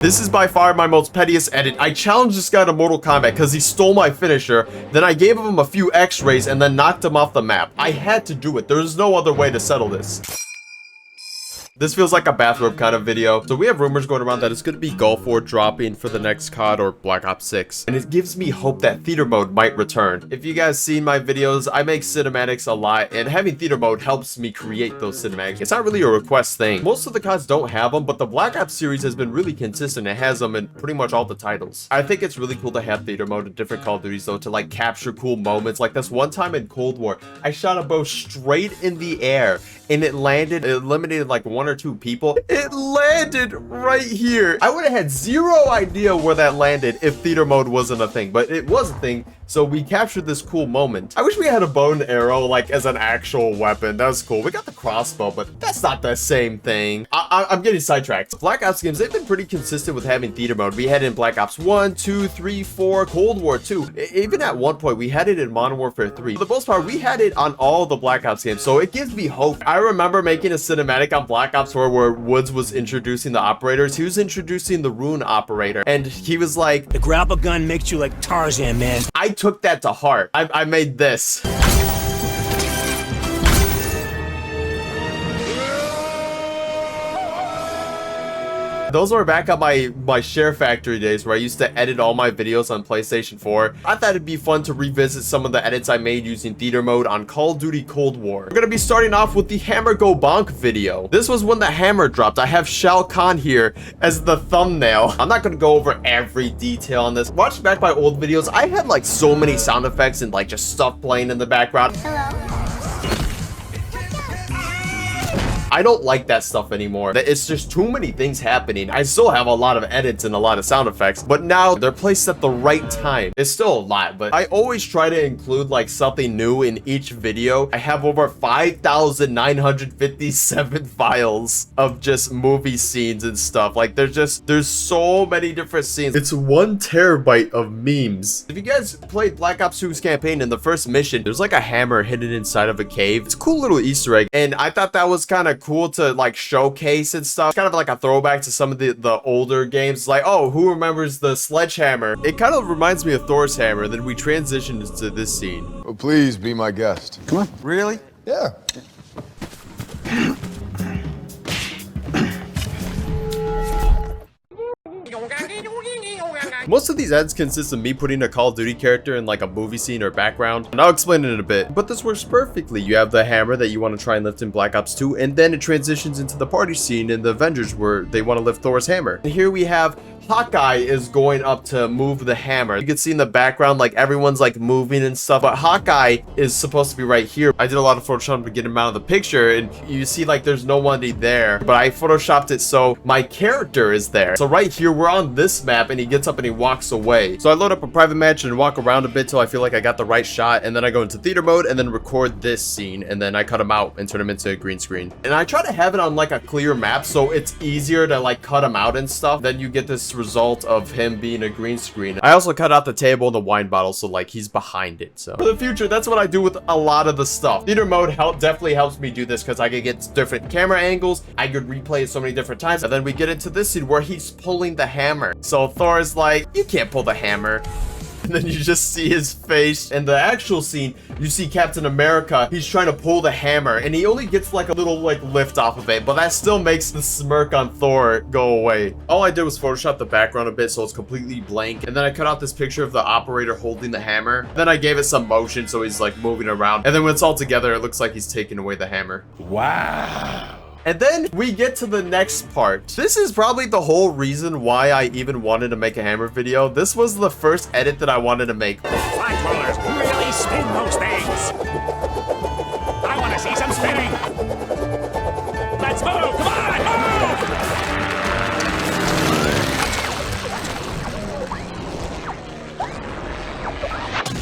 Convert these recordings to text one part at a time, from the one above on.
This is by far my most pettiest edit. I challenged this guy to Mortal Kombat because he stole my finisher. Then I gave him a few x-rays and then knocked him off the map. I had to do it. There's no other way to settle this. This feels like a bathrobe kind of video. So we have rumors going around that it's going to be Gulf War dropping for the next COD or Black Ops 6. And it gives me hope that theater mode might return. If you guys seen my videos, I make cinematics a lot, and having theater mode helps me create those cinematics. It's not really a request thing. Most of the CODs don't have them, but the Black Ops series has been really consistent. It has them in pretty much all the titles. I think it's really cool to have theater mode in different Call of Duties though, to like capture cool moments. Like this one time in Cold War, I shot a bow straight in the air and it landed, it eliminated like 1 or 2 people. It landed right here. I would have had zero idea where that landed if theater mode wasn't a thing, but it was a thing. So we captured this cool moment. I wish we had a bow and arrow like as an actual weapon. That was cool. We got the crossbow, but that's not the same thing. I'm getting sidetracked. Black Ops games, they've been pretty consistent with having theater mode. We had it in Black Ops 1, 2, 3, 4, Cold War 2. Even at one point, we had it in Modern Warfare 3. For the most part, we had it on all the Black Ops games, so it gives me hope. I remember making a cinematic on Black Ops 4 where Woods was introducing the operators. He was introducing the rune operator, and he was like, "The grapple gun makes you like Tarzan, man." I took that to heart. I made this. Those were back at my Share Factory days where I used to edit all my videos on PlayStation 4. I thought it'd be fun to revisit some of the edits I made using theater mode on Call of Duty Cold War. We're gonna be starting off with the Hammer Go Bonk video. This was when the hammer dropped. I have Shao Kahn here as the thumbnail. I'm not gonna go over every detail on this. Watch back my old videos. I had like so many sound effects and like just stuff playing in the background. Hello. I don't like that stuff anymore. It's just too many things happening. I still have a lot of edits and a lot of sound effects, but now they're placed at the right time. It's still a lot, but I always try to include like something new in each video. I have over 5,957 files of just movie scenes and stuff. Like there's so many different scenes. It's 1 terabyte of memes. If you guys played Black Ops 2's campaign, in the first mission, there's like a hammer hidden inside of a cave. It's a cool little Easter egg, and I thought that was kind of cool to like showcase and stuff. It's kind of like a throwback to some of the older games. Like, oh, who remembers the sledgehammer? It kind of reminds me of Thor's hammer. Then we transitioned into this scene. Oh, please be my guest. Come on. Really? Yeah. Most of these ads consist of me putting a Call of Duty character in like a movie scene or background, and I'll explain it in a bit, but this works perfectly. You have the hammer that you want to try and lift in Black Ops 2, and then it transitions into the party scene in the Avengers where they want to lift Thor's hammer. And here we have Hawkeye is going up to move the hammer. You can see in the background like everyone's like moving and stuff, but Hawkeye is supposed to be right here. I did a lot of Photoshop to get him out of the picture, and you see like there's no one there, but I Photoshopped it so my character is there. So right here we're on this map, and he gets up and he walks away. So I load up a private match and walk around a bit till I feel like I got the right shot, and then I go into theater mode and then record this scene, and then I cut him out and turn him into a green screen. And I try to have it on like a clear map so it's easier to like cut him out and stuff. Then you get this result of him being a green screen. I also cut out the table and the wine bottle so like he's behind it. So for the future, that's what I do with a lot of the stuff. Theater mode definitely helps me do this because I can get different camera angles. I could replay it so many different times. And then we get into this scene where he's pulling the hammer. So Thor is like, you can't pull the hammer. And then you just see his face. In the actual scene, you see Captain America. He's trying to pull the hammer, and he only gets like a little like lift off of it, but that still makes the smirk on Thor go away. All I did was Photoshop the background a bit so it's completely blank, and then I cut out this picture of the operator holding the hammer. Then I gave it some motion so he's like moving around, and then when it's all together, it looks like he's taking away the hammer. Wow. And then we get to the next part. This is probably the whole reason why I even wanted to make a hammer video. This was the first edit that I wanted to make. Flag rollers really spin those things. I want to see some spinning. Let's move. Come on, move!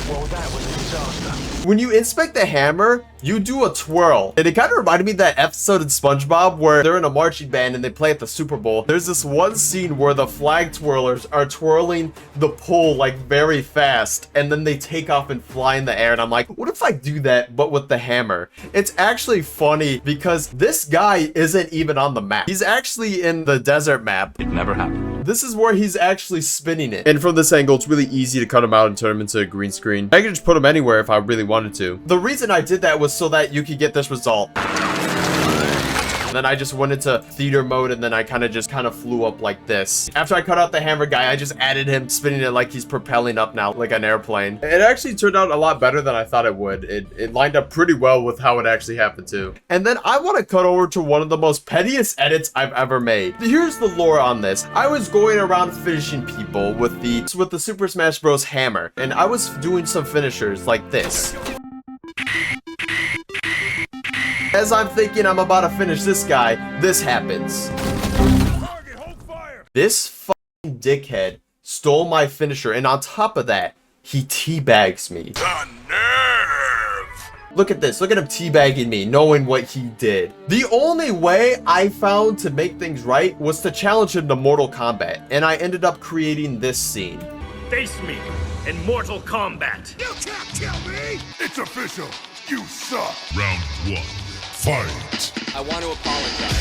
Well, that was a disaster. When you inspect the hammer, you do a twirl. And it kind of reminded me of that episode in SpongeBob where they're in a marching band and they play at the Super Bowl. There's this one scene where the flag twirlers are twirling the pole like very fast, and then they take off and fly in the air. And I'm like, what if I do that but with the hammer? It's actually funny because this guy isn't even on the map. He's actually in the desert map. It never happened. This is where he's actually spinning it. And from this angle, it's really easy to cut him out and turn him into a green screen. I could just put him anywhere if I really wanted to. The reason I did that was so that you could get this result. And then I just went into theater mode, and then I kind of flew up like this. After I cut out the hammer guy, I just added him spinning it like he's propelling up now, like an airplane. It actually turned out a lot better than I thought it would. It lined up pretty well with how it actually happened too. And then I want to cut over to one of the most pettiest edits I've ever made. Here's the lore on this. I was going around finishing people with the Super Smash Bros. Hammer, and I was doing some finishers like this. As I'm thinking I'm about to finish this guy, this happens. This fucking dickhead stole my finisher, and on top of that, he teabags me. The nerve! Look at this. Look at him teabagging me, knowing what he did. The only way I found to make things right was to challenge him to Mortal Kombat, and I ended up creating this scene. Face me in Mortal Kombat. You can't kill me! It's official. You suck. Round 1. Fight! I want to apologize.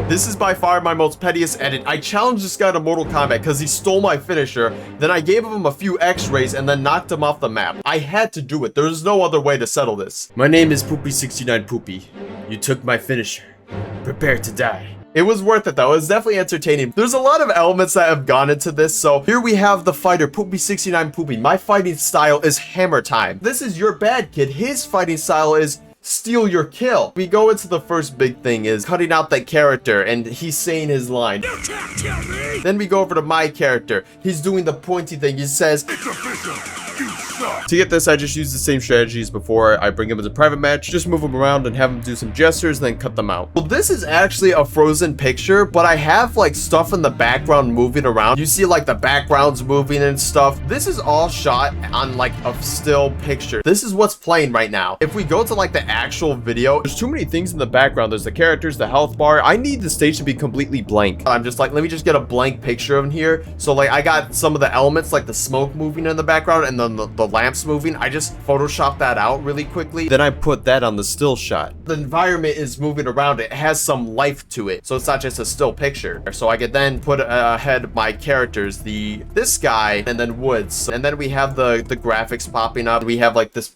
This is by far my most pettiest edit. I challenged this guy to Mortal Kombat because he stole my finisher. Then I gave him a few x-rays and then knocked him off the map. I had to do it. There's no other way to settle this. My name is Poopy69 Poopy. You took my finisher. Prepare to die. It was worth it though. It was definitely entertaining. There's a lot of elements that have gone into this. So here we have the fighter, Poopy69 Poopy. My fighting style is hammer time. This is your bad kid. His fighting style is steal your kill. We go into the first big thing is cutting out that character and he's saying his line. You can't kill me! Then we go over to my character. He's doing the pointy thing. He says, It's official. You suck. to get this, I just use the same strategies before I bring him into private match. Just move him around and have him do some gestures, then cut them out. Well, this is actually a frozen picture, but I have like stuff in the background moving around. You see like the backgrounds moving and stuff. This is all shot on like a still picture. This is what's playing right now. If we go to like the actual video, there's too many things in the background. There's the characters, the health bar. I need the stage to be completely blank. I'm just like, let me just get a blank picture in here. So like I got some of the elements like the smoke moving in the background and then the lamps moving. I just photoshopped that out really quickly. Then I put that on the still shot. The environment is moving around. It has some life to it. So it's not just a still picture. So I could then put ahead my characters, this guy and then Woods. And then we have the graphics popping up. We have like this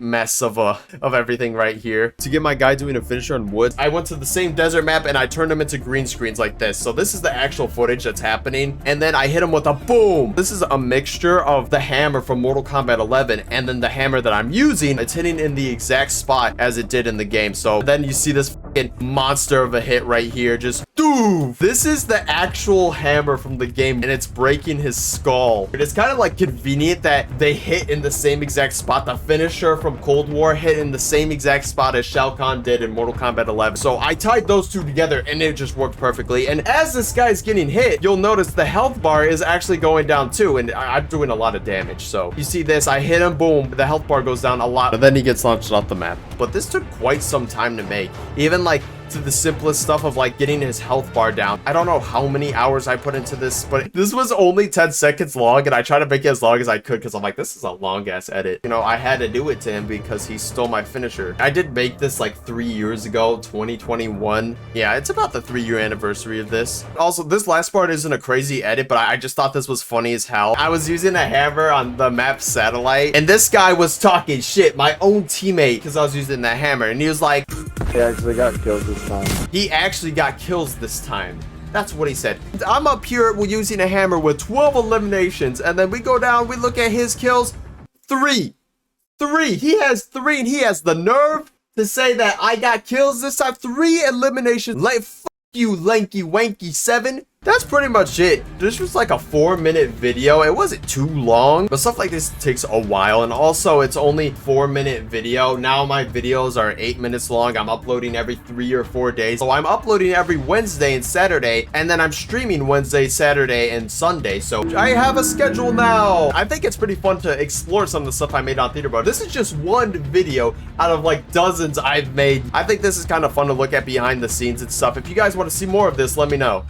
mess of everything right here. To get my guy doing a finisher on Woods, I went to the same desert map and I turned him into green screens like this. So this is the actual footage that's happening, and then I hit him with a boom. This is a mixture of the hammer from Mortal Kombat 11 and then the hammer that I'm using. It's hitting in the exact spot as it did in the game. So then you see this monster of a hit right here, just doof. This is the actual hammer from the game and it's breaking his skull. It's kind of like convenient that they hit in the same exact spot. The finisher from Cold War hit in the same exact spot as Shao Kahn did in Mortal Kombat 11. So I tied those two together and it just worked perfectly. And as this guy's getting hit, you'll notice the health bar is actually going down too, and I'm doing a lot of damage. So you see this, I hit him, boom, the health bar goes down a lot, and then he gets launched off the map. But this took quite some time to make. Even like to the simplest stuff of like getting his health bar down. I don't know how many hours I put into this, but this was only 10 seconds long, and I tried to make it as long as I could because I'm like, this is a long ass edit. You know, I had to do it to him because he stole my finisher. I did make this like 3 years ago, 2021. Yeah, it's about the 3-year anniversary of this. Also, this last part isn't a crazy edit, but I just thought this was funny as hell. I was using a hammer on the map Satellite, and this guy was talking shit, my own teammate, because I was using that hammer, and he was like, He actually got killed this time. he actually got kills this time. That's what he said. I'm up here using a hammer with 12 eliminations, and then we go down, we look at his kills. 3. He has 3, and he has the nerve to say that I got kills this time. 3 eliminations. Like, f you, lanky wanky 7. That's pretty much it. This was like a 4-minute video. It wasn't too long, but stuff like this takes a while. And also, it's only 4-minute video. Now my videos are 8 minutes long. I'm uploading every 3 or 4 days. So I'm uploading every Wednesday and Saturday, and then I'm streaming Wednesday, Saturday, and Sunday. So I have a schedule now. I think it's pretty fun to explore some of the stuff I made on Theater, but this is just one video out of like dozens I've made. I think this is kind of fun to look at behind the scenes and stuff. If you guys want to see more of this, let me know.